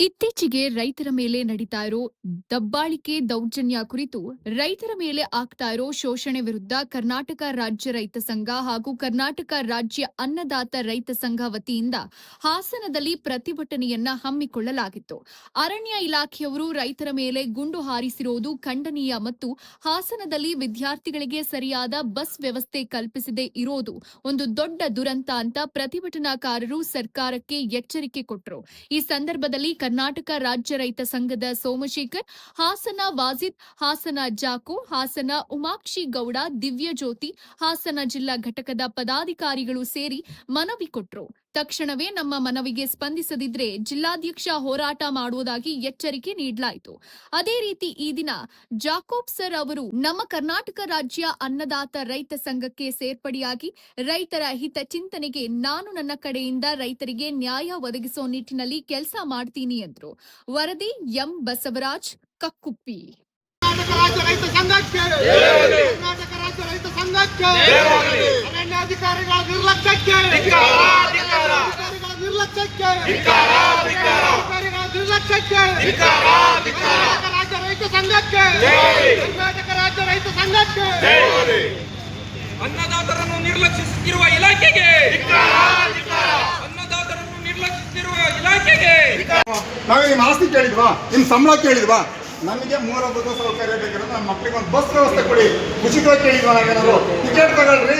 ಇತ್ತೀಚೆಗೆ ರೈತರ ಮೇಲೆ ನಡೀತಾ ಇರೋ ದಬ್ಬಾಳಿಕೆ ದೌರ್ಜನ್ಯ ಕುರಿತು ರೈತರ ಮೇಲೆ ಆಗ್ತಾ ಇರೋ ಶೋಷಣೆ ವಿರುದ್ಧ ಕರ್ನಾಟಕ ರಾಜ್ಯ ರೈತ ಸಂಘ ಹಾಗೂ ಕರ್ನಾಟಕ ರಾಜ್ಯ ಅನ್ನದಾತ ರೈತ ಸಂಘ ವತಿಯಿಂದ ಹಾಸನದಲ್ಲಿ ಪ್ರತಿಭಟನೆಯನ್ನ ಹಮ್ಮಿಕೊಳ್ಳಲಾಗಿತ್ತು. ಅರಣ್ಯ ಇಲಾಖೆಯವರು ರೈತರ ಮೇಲೆ ಗುಂಡು ಹಾರಿಸಿರುವುದು ಖಂಡನೀಯ ಮತ್ತು ಹಾಸನದಲ್ಲಿ ವಿದ್ಯಾರ್ಥಿಗಳಿಗೆ ಸರಿಯಾದ ಬಸ್ ವ್ಯವಸ್ಥೆ ಕಲ್ಪಿಸದೇ ಇರೋದು ಒಂದು ದೊಡ್ಡ ದುರಂತ ಅಂತ ಪ್ರತಿಭಟನಾಕಾರರು ಸರ್ಕಾರಕ್ಕೆ ಎಚ್ಚರಿಕೆ ಕೊಟ್ಟರು. ಈ ಸಂದರ್ಭದಲ್ಲಿ ಕರ್ನಾಟಕ ರಾಜ್ಯ ರೈತ ಸಂಘದ ಸೋಮಶೇಖರ್, ಹಾಸನ ವಾಜಿದ್, ಹಾಸನ ಜಾಕೋ, ಹಾಸನ ಉಮಾಕ್ಷಿ ಗೌಡ, ದಿವ್ಯಜ್ಯೋತಿ, ಹಾಸನ ಜಿಲ್ಲಾ ಘಟಕದ ಪದಾಧಿಕಾರಿಗಳು ಸೇರಿ ಮನವಿ ಕೊಟ್ಟರು. ತಕ್ಷಣವೇ ನಮ್ಮ ಮನವಿಗೆ ಸ್ಪಂದಿಸದಿದ್ರೆ ಜಿಲ್ಲಾಧ್ಯಕ್ಷ ಹೋರಾಟ ಮಾಡುವುದಾಗಿ ಎಚ್ಚರಿಕೆ ನೀಡಲಾಯಿತು. ಅದೇ ರೀತಿ ಈ ದಿನ ಜಾಕೋಬ್ ಸರ್ ಅವರು ನಮ್ಮ ಕರ್ನಾಟಕ ರಾಜ್ಯ ಅನ್ನದಾತ ರೈತ ಸಂಘಕ್ಕೆ ಸೇರ್ಪಡೆಯಾಗಿ ರೈತರ ಹಿತ ಚಿಂತನೆಗೆ ನಾನು ನನ್ನ ಕಡೆಯಿಂದ ರೈತರಿಗೆ ನ್ಯಾಯ ಒದಗಿಸೋ ನಿಟ್ಟಿನಲ್ಲಿ ಕೆಲಸ ಮಾಡ್ತೀನಿ ಎಂದರು. ವರದಿ ಎಂ ಬಸವರಾಜ್, ಕಕ್ಕುಪ್ಪಿ. ಕರ್ನಾಟಕ ರಾಜ್ಯ ರೈತ ಸಂಘಕ್ಕೆ ಕರ್ನಾಟಕ ರಾಜ್ಯ ರೈತ ಸಂಘಕ್ಕೆ ಅರಣ್ಯಾಧಿಕಾರಿಗಳ ನಿರ್ಲಕ್ಷ್ಯಕ್ಕೆ ಕರ್ನಾಟಕ ರಾಜ್ಯ ರೈತ ಸಂಘಕ್ಕೆ ಕರ್ನಾಟಕ ರಾಜ್ಯ ರೈತ ಸಂಘಕ್ಕೆ ಅನ್ನದಾತರನ್ನು ನಿರ್ಲಕ್ಷಿಸುತ್ತಿರುವ ಇಲಾಖೆಗೆ ಅನ್ನದಾತರನ್ನು ನಿರ್ಲಕ್ಷಿಸುತ್ತಿರುವ ಇಲಾಖೆಗೆ ನಾವೇ ನಿಮ್ಮ ಆಸ್ತಿ ಕೇಳಿದ್ವಾ, ನಿಮ್ಮ ಸಂಬಳ ಕೇಳಿದ್ವಾ? ನಮಗೆ ಮೂಲಭೂತ ಸೌಕರ್ಯ ಬೇಕಿರೋದು ನಮ್ಮ ಮಕ್ಕಳಿಗೆ ಒಂದು ಬಸ್ ವ್ಯವಸ್ಥೆ ಕೊಡಿ. ಉಚಿತವಾಗಿ ಕೇಳಿದ್ವಾ ನಾವೇನಾದ್ರು? ಟಿಕೆಟ್ ತಗೊಳ್ರಿ,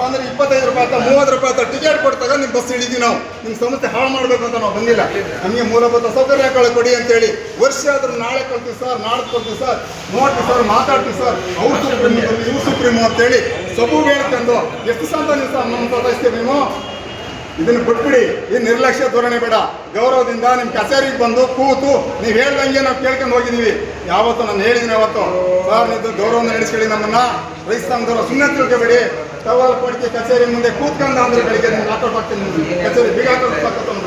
ಅಂದ್ರೆ 25 ರೂಪಾಯಿ ಅಥವಾ 30 ರೂಪಾಯಿ ಅಥವಾ ಟಿಕೆಟ್ ಕೊಡ್ತಾಗ ನಿಮ್ಮ ಬಸ್ ಹಿಡಿದೀವಿ ನಾವು. ನಿಮ್ಮ ಸಂಸ್ಥೆ ಹಾಳು ಮಾಡಬೇಕು ಅಂತ ನಾವು ಬಂದಿಲ್ಲ. ನಮಗೆ ಮೂಲಭೂತ ಸೌಕರ್ಯಗಳು ಕೊಡಿ ಅಂತೇಳಿ ವರ್ಷ ಆದ್ರೂ ನಾಳೆ ಕೊಡ್ತೀವಿ ಸರ್, ನಾಳೆ ಕೊಡ್ತೀವಿ ಸರ್, ನೋಡ್ತೀವಿ ಸರ್, ಮಾತಾಡ್ತೀವಿ ಸರ್, ಅವ್ರು ಸುಪ್ರೀಮ್ ಇವ್ರು ಸುಪ್ರೀಮು ಅಂತೇಳಿ ಸಬು ಹೇಳ್ಕೊಂಡು ಎಷ್ಟು ಸಂತ ನೀವು ಸರ್ ನಮ್ಮ ಸದಸ್ಯ ನೀವು ಇದನ್ನು ಬಿಟ್ಬಿಡಿ. ಈ ನಿರ್ಲಕ್ಷ್ಯ ಧೋರಣೆ ಬೇಡ. ಗೌರವದಿಂದ ನಿಮ್ಮ ಕಚೇರಿಗೆ ಬಂದು ಕೂತು ನೀವು ಹೇಳ್ದಂಗೆ ನಾವು ಕೇಳ್ಕೊಂಡು ಹೋಗಿದ್ದೀವಿ. ಯಾವತ್ತು ನಾನು ಹೇಳಿದ್ದೀನಿ, ಅವತ್ತು ಸರ್ ನೀವು ಗೌರವನ ನಡೆಸ್ಕೊಳ್ಳಿ, ನಮ್ಮನ್ನ ರೈತ ಸಂಘದವರು ಸುಮ್ಮನೆ ತಿಳ್ಕೊಬೇಡಿ. ಟವಲ್ ಕೊಡಿಕೆ ಕಚೇರಿ ಮುಂದೆ ಕೂತ್ಕೊಂಡು ಅಂದ್ರೆ ಬೆಳಿಗ್ಗೆ ನಿಮ್ಗೆ ಆಟೋ ಹಾಕ್ತೀನಿ, ಕಚೇರಿ ಬೀಗ ಹಾಕೋದು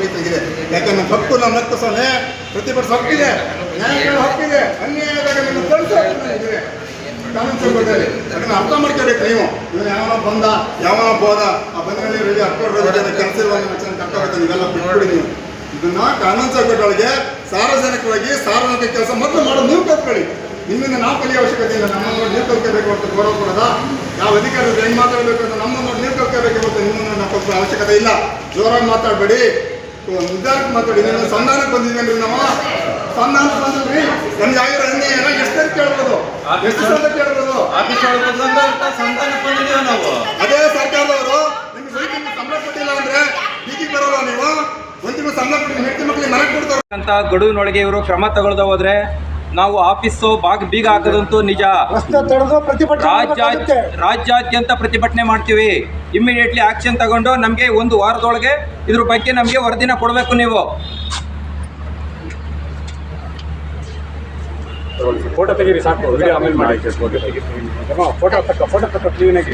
ರೈತರಿಗೆ. ಯಾಕಂದ್ರೆ ನಮ್ಮ ಹಕ್ಕು ನಮ್ಮ ಹಕ್ಕು ಸೊನ್ನೆ ಪ್ರತಿಭಟನೆ ಹಕ್ಕಿದೆ, ನ್ಯಾಯಗಳ ಹಕ್ಕಿದೆ. ಅನ್ಯಾಯದಾಗ ನಿಮ್ಮ ಕಳಿಸಿದೆ ಕಾನೂನು ಚೌಕಟ್ಟಲ್ಲಿ. ಅದನ್ನ ಅರ್ಥ ಮಾಡ್ಕೋಬೇಕು ನೀವು. ಇವನು ಯಾವನೋ ಬಂದ, ಯಾವನೋ ಬೋದ, ಆ ಬಂದಲ್ಲಿ ಕೆಲಸ ಇರುವ ಕರ್ಕೋಬೇಕು. ನೀವೆಲ್ಲ ಬಿಟ್ಬಿಡಿ. ನೀವು ಇದನ್ನ ಕಾನೂನು ಚೌಕಟ್ಟೊಳಗೆ ಸಾರ್ವಜನಿಕವಾಗಿ ಸಾರ್ವಜನಿಕ ಕೆಲಸ ಮೊದಲು ಮಾಡೋದು ನೀವು ಕಲ್ತ್ಕೊಳ್ಳಿ. ನಿಮ್ಮಿಂದ ನಾವು ಕಲಿಯೋ ಅವಶ್ಯಕತೆ ಇಲ್ಲ. ನಮ್ಮನ್ನು ನೋಡಿ ನೀವು ಕಲ್ತ್ಕೋಬೇಕು ಅಂತ ಗೌರವ ಕೊಡೋದ. ಯಾವ ಅಧಿಕಾರಿಗಳು ಹೆಂಗೆ ಮಾತಾಡಬೇಕು ಅಂತ ನಮ್ಮನ್ನು ನೋಡಿ ನೀವು ಕಲ್ತ್ಕೋಬೇಕು ಅಂತ ನಿಮ್ಮನ್ನು ನಾವು ಕಲ್ಸೋ ಅವಶ್ಯಕತೆ ಇಲ್ಲ. ಜೋರಾಗಿ ಮಾತಾಡಬೇಡಿ, ನಿಧಾನಕ್ಕೆ ಮಾತಾಡಿ. ನೀವು ಸಂಧಾನಕ್ಕೆ ಬಂದಿದ್ದೀವಿ, ನಾವು ಸಂಧಾನಕ್ಕೆ ಬಂದ್ರಿ. ನಮ್ಗೆ ಆಗಿರೋ ಅನ್ಯಾಯನ ಎಷ್ಟು ಕೇಳ್ಬೋದು, ಎಷ್ಟು ಸಲ ಕೇಳ್ಬೋದು? ಅದೇ ಸರ್ಕಾರದವರು ನಿಮ್ಗೆ ರೈತರಿಗೆ ಸಂಬಳ ಕೊಟ್ಟಿಲ್ಲ ಅಂದ್ರೆ ಬೀದಿಗೆ ಬರೋಲ್ಲ. ನೀವು ಒಂದು ತಿಂಗಳು ಸಂಬಳ ಕೊಟ್ಟು ಹೆಂಡತಿ ಮಕ್ಕಳಿಗೆ ಮನೆ ಕೊಡ್ತಾರೆ ಅಂತ ಗಡುವಿನೊಳಗೆ ಇವರು ಕ್ರಮ ತಗೊಳ್ದ ಹೋದ್ರೆ ನಾವು ಆಫೀಸು ಬೀಗ ಹಾಕೋದಂತೂ ನಿಜ. ರಾಜ್ಯಾದ್ಯಂತ ಪ್ರತಿಭಟನೆ ಮಾಡ್ತೀವಿ. ಇಮ್ಮಿಡಿಯೇಟ್ಲಿ ಆಕ್ಷನ್ ತಗೊಂಡು ನಮಗೆ 1 ವಾರದೊಳಗೆ ಇದ್ರ ಬಗ್ಗೆ ನಮಗೆ ವರದಿನ ಕೊಡಬೇಕು. ನೀವು ಫೋಟೋ ತೆಗೀರಿ ಸಾಕು, ವಿಡಿಯೋ ಆಮೇಲೆ ಮಾಡಿ. ಫೋಟೋ ತಕ್ಕ ಕ್ಲೀನಾಗಿ